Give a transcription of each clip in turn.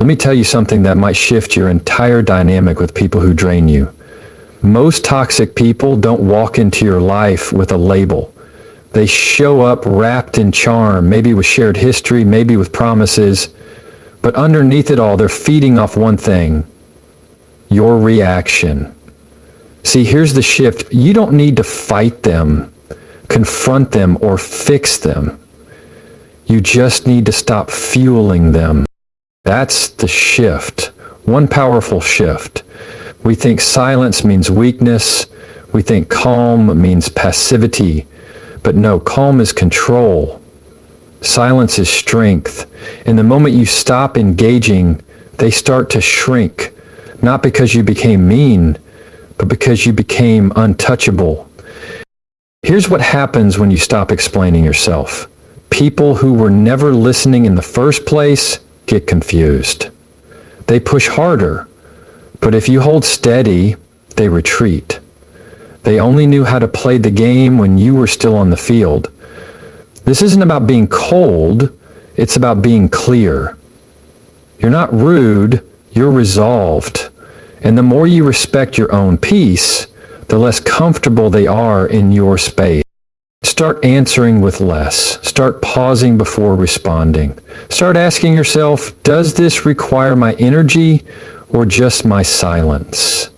Let me tell you something that might shift your entire dynamic with people who drain you. Most toxic people don't walk into your life with a label. They show up wrapped in charm, maybe with shared history, maybe with promises, but underneath it all, they're feeding off one thing: your reaction. See, here's the shift. You don't need to fight them, confront them, or fix them. You just need to stop fueling them. That's the shift. One powerful shift. We think silence means weakness. We think calm means passivity. But no, calm is control. Silence is strength. And the moment you stop engaging, they start to shrink. Not because you became mean, but because you became untouchable. Here's what happens when you stop explaining yourself. People who were never listening in the first place get confused. They push harder, but if you hold steady, they retreat. They only knew how to play the game when you were still on the field. This isn't about being cold, it's about being clear. You're not rude, you're resolved. And the more you respect your own peace, the less comfortable they are in your space. Start answering with less. Start pausing before responding. Start asking yourself, does this require my energy or just my silence?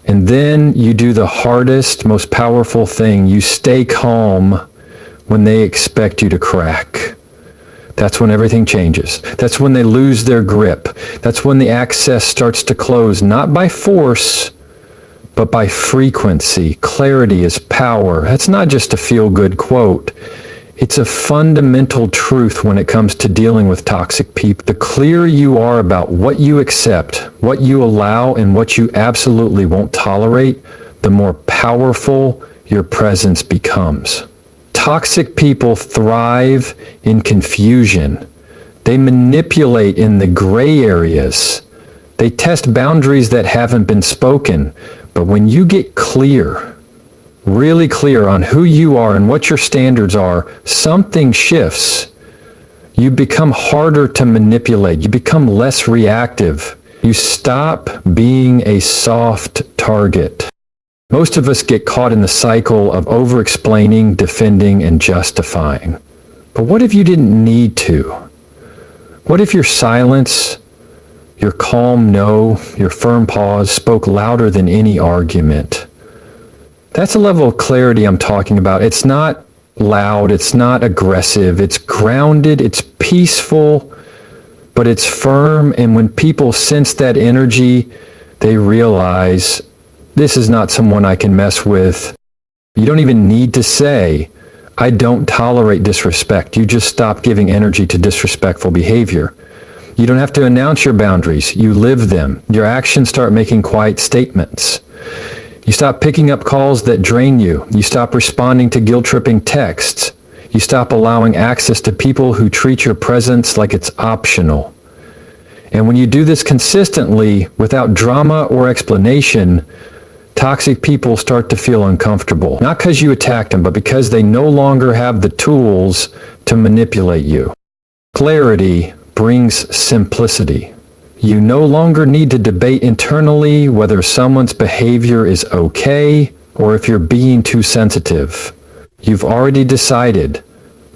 And then you do the hardest, most powerful thing. You stay calm when they expect you to crack. That's when everything changes. That's when they lose their grip. That's when the access starts to close, not by force, but by frequency. Clarity is power. That's not just a feel-good quote. It's a fundamental truth when it comes to dealing with toxic people. The clearer you are about what you accept, what you allow, and what you absolutely won't tolerate, the more powerful your presence becomes. Toxic people thrive in confusion. They manipulate in the gray areas. They test boundaries that haven't been spoken. But when you get clear, really clear on who you are and what your standards are, something shifts. You become harder to manipulate. You become less reactive. You stop being a soft target. Most of us get caught in the cycle of over-explaining, defending, and justifying. But what if you didn't need to? What if your silence, your calm no, your firm pause spoke louder than any argument? That's a level of clarity I'm talking about. It's not loud, it's not aggressive, it's grounded, it's peaceful, but it's firm. And when people sense that energy, they realize, this is not someone I can mess with. You don't even need to say, I don't tolerate disrespect. You just stop giving energy to disrespectful behavior. You don't have to announce your boundaries. You live them. Your actions start making quiet statements. You stop picking up calls that drain you. You stop responding to guilt-tripping texts. You stop allowing access to people who treat your presence like it's optional. And when you do this consistently, without drama or explanation, toxic people start to feel uncomfortable. Not because you attacked them, but because they no longer have the tools to manipulate you. Clarity brings simplicity. You no longer need to debate internally whether someone's behavior is okay or if you're being too sensitive. You've already decided,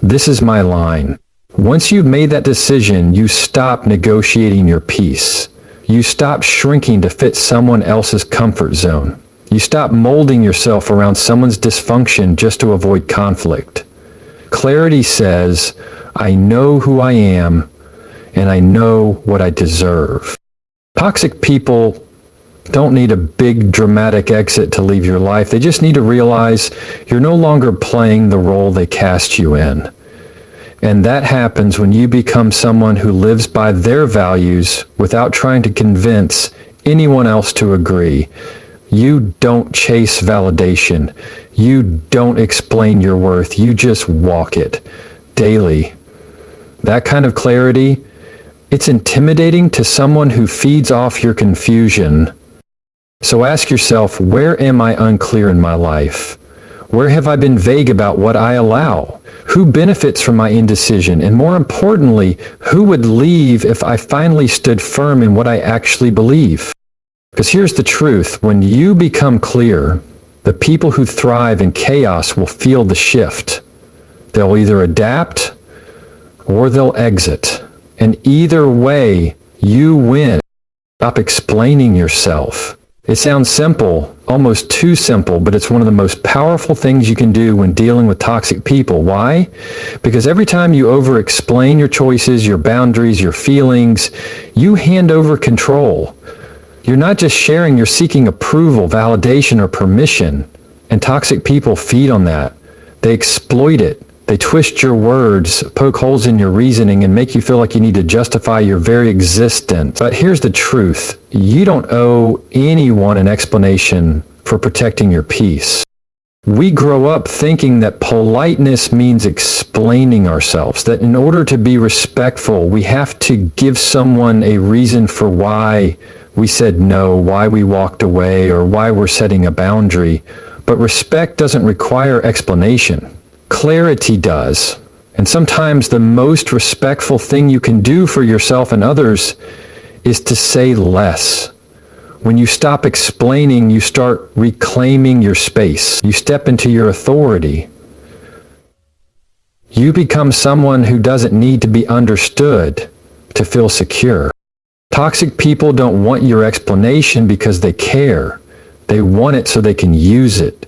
this is my line. Once you've made that decision, you stop negotiating your peace. You stop shrinking to fit someone else's comfort zone. You stop molding yourself around someone's dysfunction just to avoid conflict. Clarity says, I know who I am, and I know what I deserve. Toxic people don't need a big dramatic exit to leave your life. They just need to realize you're no longer playing the role they cast you in. And that happens when you become someone who lives by their values without trying to convince anyone else to agree. You don't chase validation. You don't explain your worth. You just walk it daily. That kind of clarity, it's intimidating to someone who feeds off your confusion. So ask yourself, where am I unclear in my life? Where have I been vague about what I allow? Who benefits from my indecision? And more importantly, who would leave if I finally stood firm in what I actually believe? Because here's the truth. When you become clear, the people who thrive in chaos will feel the shift. They'll either adapt or they'll exit. And either way, you win. Stop explaining yourself. It sounds simple, almost too simple, but it's one of the most powerful things you can do when dealing with toxic people. Why? Because every time you over-explain your choices, your boundaries, your feelings, you hand over control. You're not just sharing, you're seeking approval, validation, or permission. And toxic people feed on that. They exploit it. They twist your words, poke holes in your reasoning, and make you feel like you need to justify your very existence. But here's the truth. You don't owe anyone an explanation for protecting your peace. We grow up thinking that politeness means explaining ourselves, that in order to be respectful, we have to give someone a reason for why we said no, why we walked away, or why we're setting a boundary. But respect doesn't require explanation. Clarity does. And sometimes the most respectful thing you can do for yourself and others is to say less. When you stop explaining, you start reclaiming your space. You step into your authority. You become someone who doesn't need to be understood to feel secure. Toxic people don't want your explanation because they care. They want it so they can use it.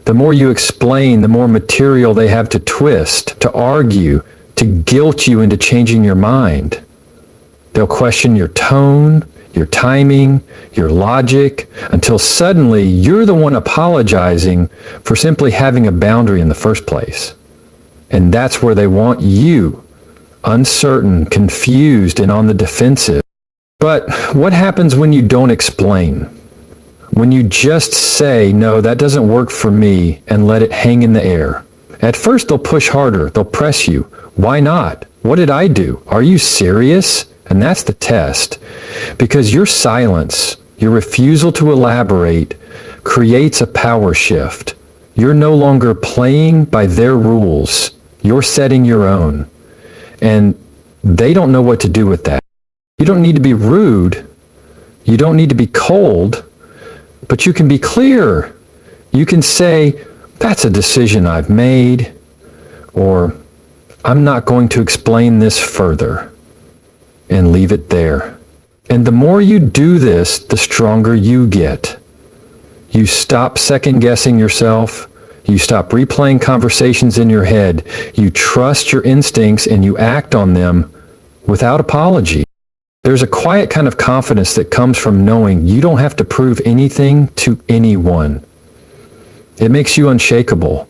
The more you explain, the more material they have to twist, to argue, to guilt you into changing your mind. They'll question your tone, your timing, your logic, until suddenly you're the one apologizing for simply having a boundary in the first place. And that's where they want you, uncertain, confused, and on the defensive. But what happens when you don't explain? When you just say, no, that doesn't work for me, and let it hang in the air. At first, they'll push harder. They'll press you. Why not? What did I do? Are you serious? And that's the test. Because your silence, your refusal to elaborate, creates a power shift. You're no longer playing by their rules. You're setting your own. And they don't know what to do with that. You don't need to be rude. You don't need to be cold. But you can be clear. You can say, that's a decision I've made, or I'm not going to explain this further, and leave it there. And the more you do this, the stronger you get. You stop second-guessing yourself. You stop replaying conversations in your head. You trust your instincts and you act on them without apology. There's a quiet kind of confidence that comes from knowing you don't have to prove anything to anyone. It makes you unshakable,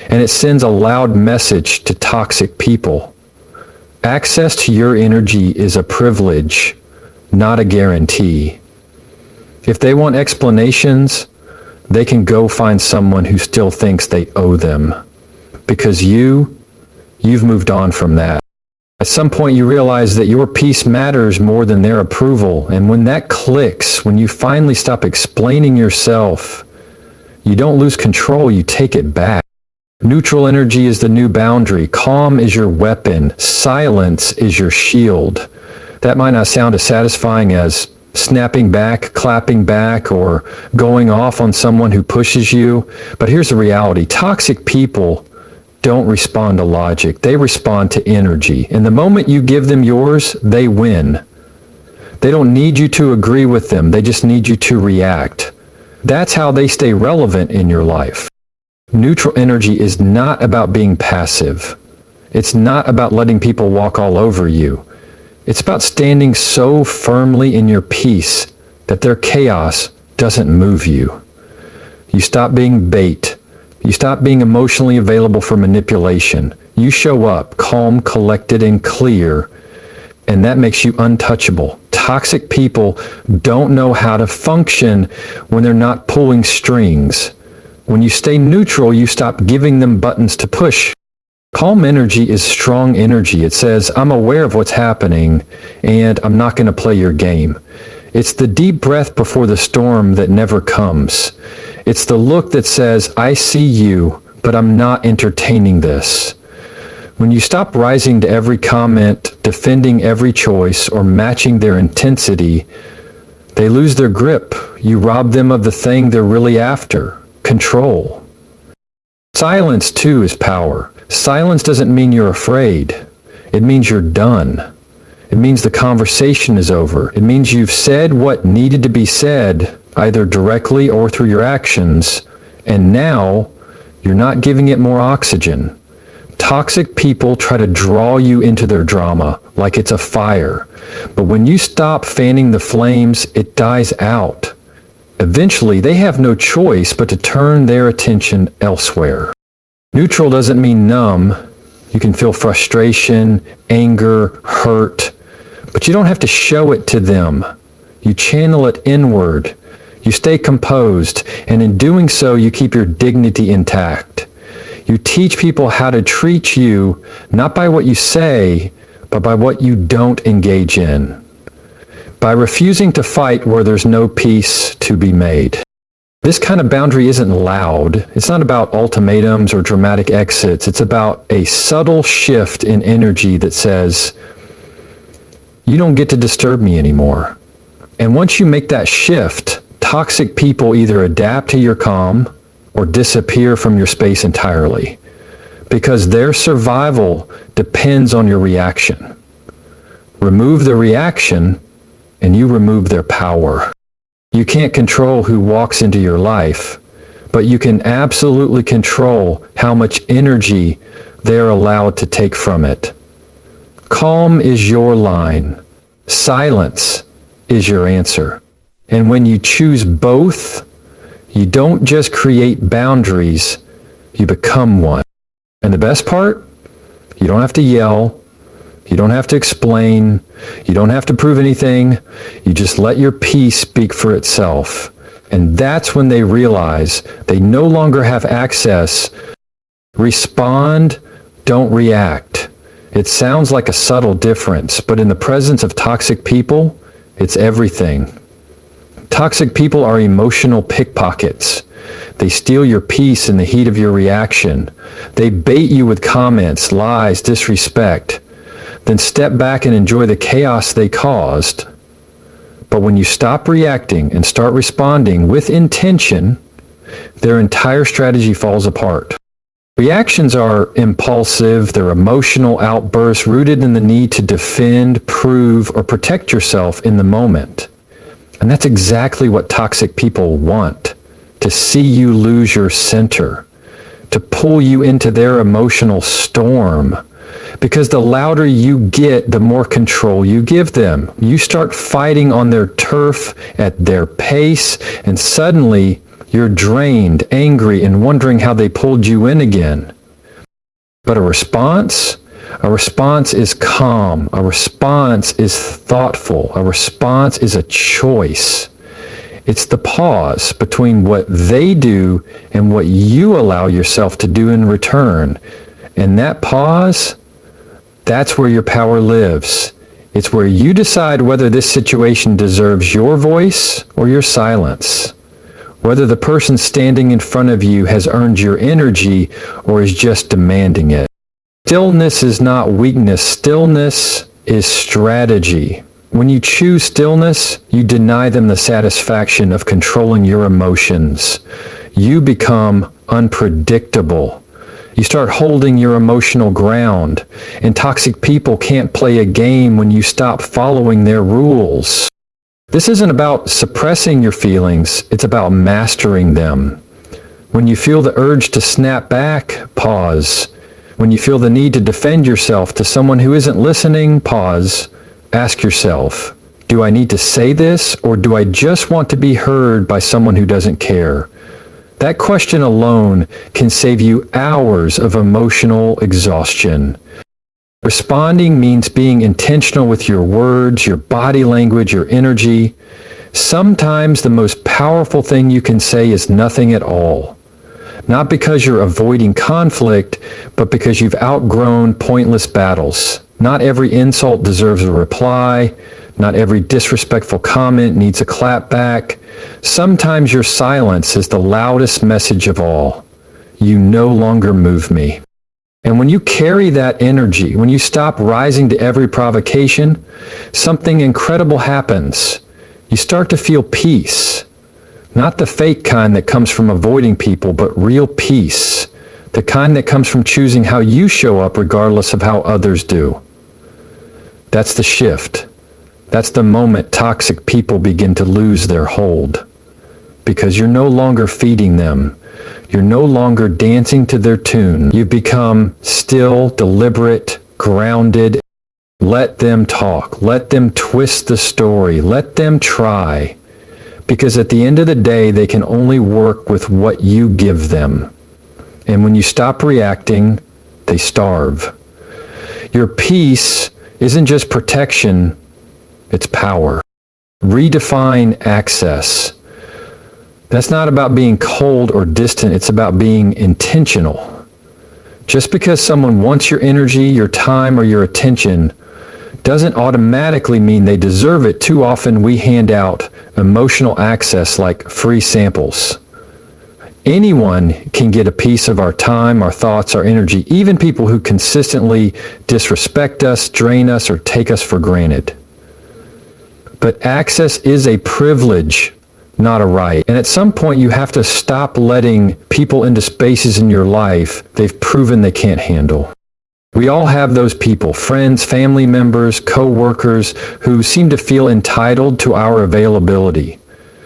and it sends a loud message to toxic people. Access to your energy is a privilege, not a guarantee. If they want explanations, they can go find someone who still thinks they owe them, because you've moved on from that. At some point you realize that your peace matters more than their approval, and when that clicks, when you finally stop explaining yourself, you don't lose control, you take it back. Neutral energy is the new boundary. Calm is your weapon. Silence is your shield. That might not sound as satisfying as snapping back, clapping back, or going off on someone who pushes you, but here's the reality. Toxic people don't respond to logic. They respond to energy. And the moment you give them yours, they win. They don't need you to agree with them. They just need you to react. That's how they stay relevant in your life. Neutral energy is not about being passive. It's not about letting people walk all over you. It's about standing so firmly in your peace that their chaos doesn't move you. You stop being bait. You stop being emotionally available for manipulation. You show up calm, collected, and clear, and that makes you untouchable. Toxic people don't know how to function when they're not pulling strings. When you stay neutral, you stop giving them buttons to push. Calm energy is strong energy. It says, I'm aware of what's happening, and I'm not going to play your game. It's the deep breath before the storm that never comes. It's the look that says, I see you, but I'm not entertaining this. When you stop rising to every comment, defending every choice, or matching their intensity, they lose their grip. You rob them of the thing they're really after, control. Silence, too, is power. Silence doesn't mean you're afraid. It means you're done. It means the conversation is over. It means you've said what needed to be said, either directly or through your actions, and now you're not giving it more oxygen. Toxic people try to draw you into their drama like it's a fire, but when you stop fanning the flames, it dies out. Eventually, they have no choice but to turn their attention elsewhere. Neutral doesn't mean numb. You can feel frustration, anger, hurt, but you don't have to show it to them. You channel it inward. You stay composed, and in doing so, you keep your dignity intact. You teach people how to treat you, not by what you say, but by what you don't engage in. By refusing to fight where there's no peace to be made. This kind of boundary isn't loud. It's not about ultimatums or dramatic exits. It's about a subtle shift in energy that says, you don't get to disturb me anymore. And once you make that shift, toxic people either adapt to your calm or disappear from your space entirely, because their survival depends on your reaction. Remove the reaction, and you remove their power. You can't control who walks into your life, but you can absolutely control how much energy they're allowed to take from it. Calm is your line. Silence is your answer. And when you choose both, you don't just create boundaries, you become one. And the best part? You don't have to yell. You don't have to explain. You don't have to prove anything. You just let your peace speak for itself. And that's when they realize they no longer have access. Respond, don't react. It sounds like a subtle difference, but in the presence of toxic people, it's everything. Toxic people are emotional pickpockets. They steal your peace in the heat of your reaction. They bait you with comments, lies, disrespect. Then step back and enjoy the chaos they caused. But when you stop reacting and start responding with intention, their entire strategy falls apart. Reactions are impulsive, they're emotional outbursts rooted in the need to defend, prove, or protect yourself in the moment. And that's exactly what toxic people want, to see you lose your center, to pull you into their emotional storm. Because the louder you get, the more control you give them. You start fighting on their turf at their pace, and suddenly you're drained, angry, and wondering how they pulled you in again. But a response is calm. A response is thoughtful. A response is a choice. It's the pause between what they do and what you allow yourself to do in return. And that pause, that's where your power lives. It's where you decide whether this situation deserves your voice or your silence. Whether the person standing in front of you has earned your energy or is just demanding it. Stillness is not weakness. Stillness is strategy. When you choose stillness, you deny them the satisfaction of controlling your emotions. You become unpredictable. You start holding your emotional ground, and toxic people can't play a game when you stop following their rules. This isn't about suppressing your feelings, it's about mastering them. When you feel the urge to snap back, pause. When you feel the need to defend yourself to someone who isn't listening, pause. Ask yourself, do I need to say this, or do I just want to be heard by someone who doesn't care? That question alone can save you hours of emotional exhaustion. Responding means being intentional with your words, your body language, your energy. Sometimes the most powerful thing you can say is nothing at all. Not because you're avoiding conflict, but because you've outgrown pointless battles. Not every insult deserves a reply. Not every disrespectful comment needs a clap back. Sometimes your silence is the loudest message of all. You no longer move me. And when you carry that energy, when you stop rising to every provocation, something incredible happens. You start to feel peace. Not the fake kind that comes from avoiding people, but real peace. The kind that comes from choosing how you show up regardless of how others do. That's the shift. That's the moment toxic people begin to lose their hold. Because you're no longer feeding them. You're no longer dancing to their tune. You've become still, deliberate, grounded. Let them talk. Let them twist the story. Let them try. Because at the end of the day, they can only work with what you give them. And when you stop reacting, they starve. Your peace isn't just protection, it's power. Redefine access. That's not about being cold or distant, it's about being intentional. Just because someone wants your energy, your time, or your attention doesn't automatically mean they deserve it. Too often we hand out emotional access like free samples. Anyone can get a piece of our time, our thoughts, our energy, even people who consistently disrespect us, drain us, or take us for granted. But access is a privilege, not a right. And at some point you have to stop letting people into spaces in your life they've proven they can't handle. We all have those people, friends, family members, co-workers, who seem to feel entitled to our availability.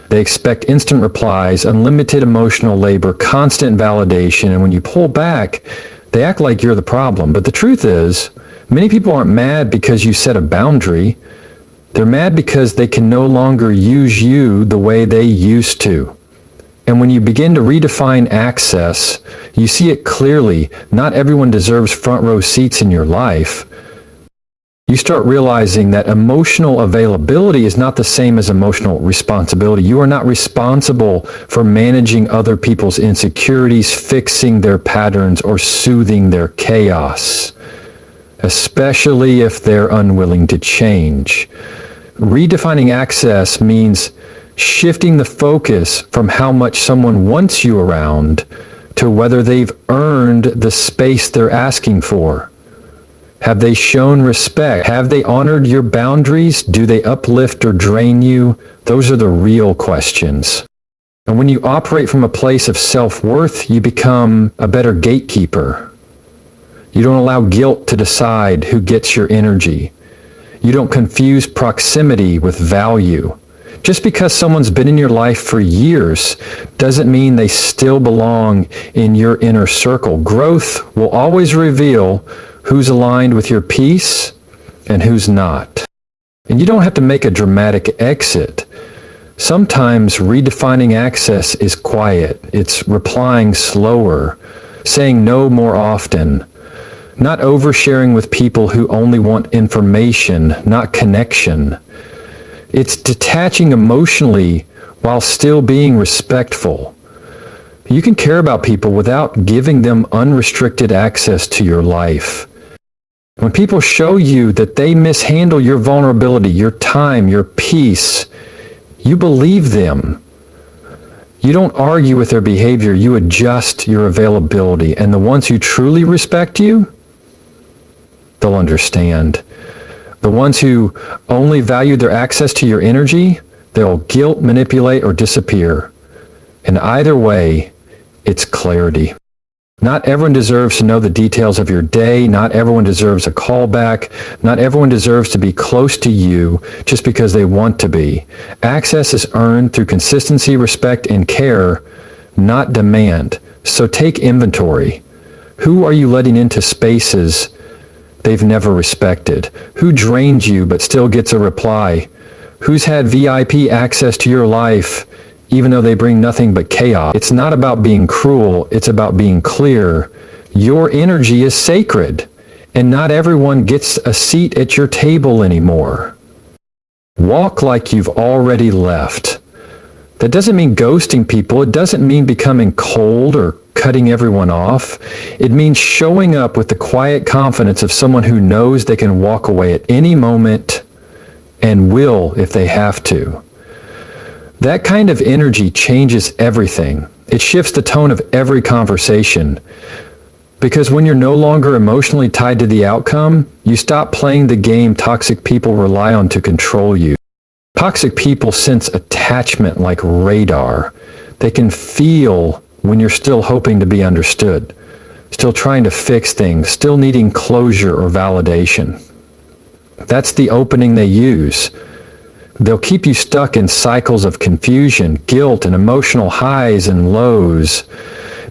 They expect instant replies, unlimited emotional labor, constant validation, and when you pull back, they act like you're the problem. But the truth is, many people aren't mad because you set a boundary. They're mad because they can no longer use you the way they used to. And when you begin to redefine access, you see it clearly. Not everyone deserves front row seats in your life. You start realizing that emotional availability is not the same as emotional responsibility. You are not responsible for managing other people's insecurities, fixing their patterns, or soothing their chaos, especially if they're unwilling to change. Redefining access means shifting the focus from how much someone wants you around to whether they've earned the space they're asking for. Have they shown respect? Have they honored your boundaries? Do they uplift or drain you? Those are the real questions. And when you operate from a place of self-worth, you become a better gatekeeper. You don't allow guilt to decide who gets your energy. You don't confuse proximity with value. Just because someone's been in your life for years doesn't mean they still belong in your inner circle. Growth will always reveal who's aligned with your peace and who's not. And you don't have to make a dramatic exit. Sometimes redefining access is quiet. It's replying slower, saying no more often, not oversharing with people who only want information, not connection. It's detaching emotionally while still being respectful. You can care about people without giving them unrestricted access to your life. When people show you that they mishandle your vulnerability, your time, your peace, you believe them. You don't argue with their behavior, you adjust your availability. And the ones who truly respect you, they'll understand. The ones who only value their access to your energy, they'll guilt, manipulate, or disappear. And either way, it's clarity. Not everyone deserves to know the details of your day. Not everyone deserves a callback. Not everyone deserves to be close to you just because they want to be. Access is earned through consistency, respect, and care, not demand. So take inventory. Who are you letting into spaces they've never respected? Who drains you but still gets a reply? Who's had VIP access to your life even though they bring nothing but chaos? It's not about being cruel, it's about being clear. Your energy is sacred, and not everyone gets a seat at your table anymore. Walk like you've already left. That doesn't mean ghosting people, it doesn't mean becoming cold or cutting everyone off. It means showing up with the quiet confidence of someone who knows they can walk away at any moment and will if they have to. That kind of energy changes everything. It shifts the tone of every conversation. Because when you're no longer emotionally tied to the outcome, you stop playing the game toxic people rely on to control you. Toxic people sense attachment like radar. They can feel when you're still hoping to be understood, still trying to fix things, still needing closure or validation. That's the opening they use. They'll keep you stuck in cycles of confusion, guilt, and emotional highs and lows,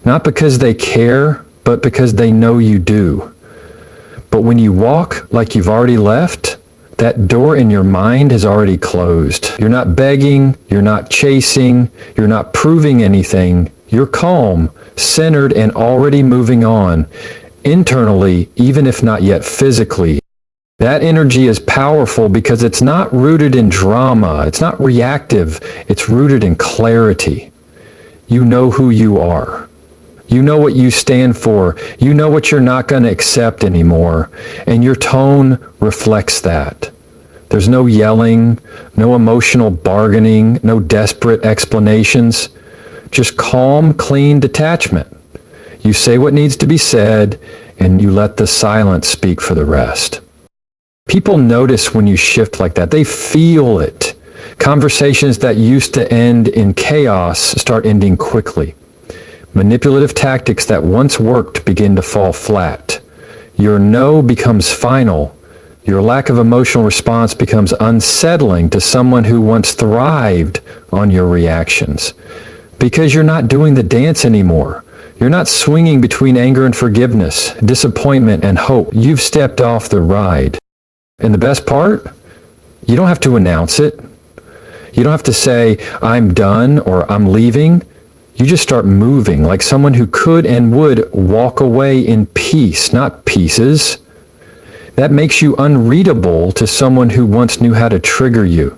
not because they care, but because they know you do. But when you walk like you've already left, that door in your mind has already closed. You're not begging, you're not chasing, you're not proving anything. You're calm, centered, and already moving on, internally, even if not yet physically. That energy is powerful because it's not rooted in drama, it's not reactive, it's rooted in clarity. You know who you are. You know what you stand for. You know what you're not going to accept anymore. And your tone reflects that. There's no yelling, no emotional bargaining, no desperate explanations. Just calm, clean detachment. You say what needs to be said, and you let the silence speak for the rest. People notice when you shift like that. They feel it. Conversations that used to end in chaos start ending quickly. Manipulative tactics that once worked begin to fall flat. Your no becomes final. Your lack of emotional response becomes unsettling to someone who once thrived on your reactions. Because you're not doing the dance anymore. You're not swinging between anger and forgiveness, disappointment and hope. You've stepped off the ride. And the best part? You don't have to announce it. You don't have to say, I'm done or I'm leaving. You just start moving like someone who could and would walk away in peace, not pieces. That makes you unreadable to someone who once knew how to trigger you.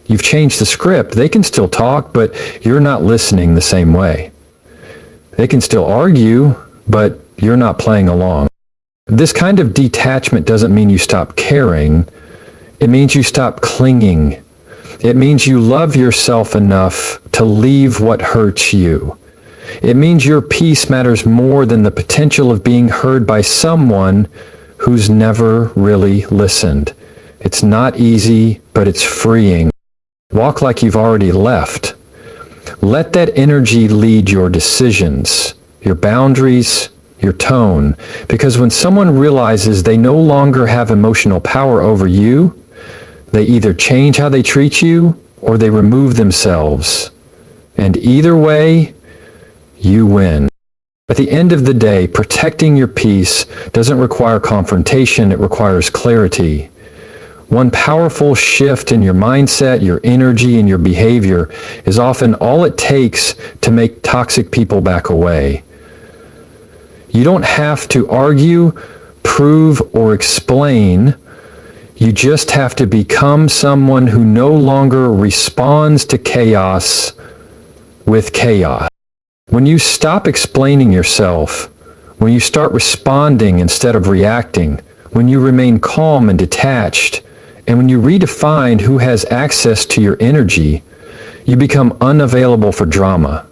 You've changed the script. They can still talk, but you're not listening the same way. They can still argue, but you're not playing along. This kind of detachment doesn't mean you stop caring. It means you stop clinging. It means you love yourself enough to leave what hurts you. It means your peace matters more than the potential of being heard by someone who's never really listened. It's not easy, but it's freeing. Walk like you've already left. Let that energy lead your decisions, your boundaries, your tone. Because when someone realizes they no longer have emotional power over you, they either change how they treat you or they remove themselves. And either way, you win. At the end of the day, protecting your peace doesn't require confrontation, it requires clarity. One powerful shift in your mindset, your energy, and your behavior is often all it takes to make toxic people back away. You don't have to argue, prove, or explain. You just have to become someone who no longer responds to chaos with chaos. When you stop explaining yourself, when you start responding instead of reacting, when you remain calm and detached, and when you redefine who has access to your energy, you become unavailable for drama.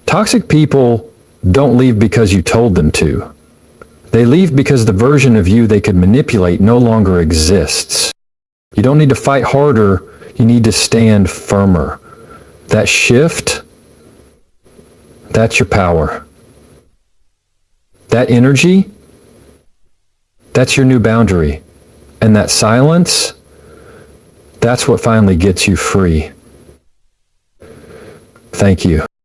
Toxic people don't leave because you told them to. They leave because the version of you they could manipulate no longer exists. You don't need to fight harder, you need to stand firmer. That shift, that's your power. That energy, that's your new boundary. And that silence, that's what finally gets you free. Thank you.